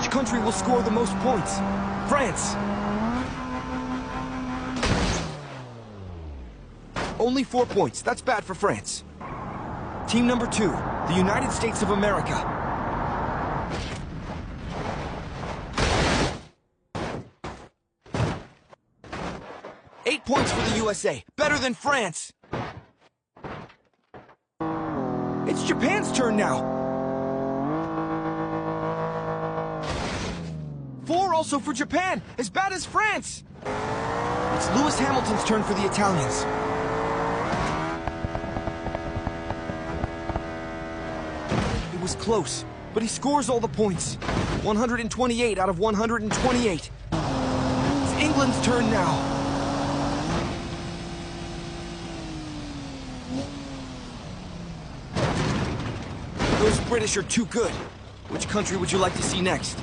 Which country will score the most points? France. Only 4 points. That's bad for France. Team number 2, the United States of America. Eight points for the USA. Better than France. It's Japan's turn now. 4 also for Japan. As bad as France. It's Lewis Hamilton's turn for the Italians. It was close, but he scores all the points. 128 out of 128. It's England's turn now. Those British are too good. Which country would you like to see next?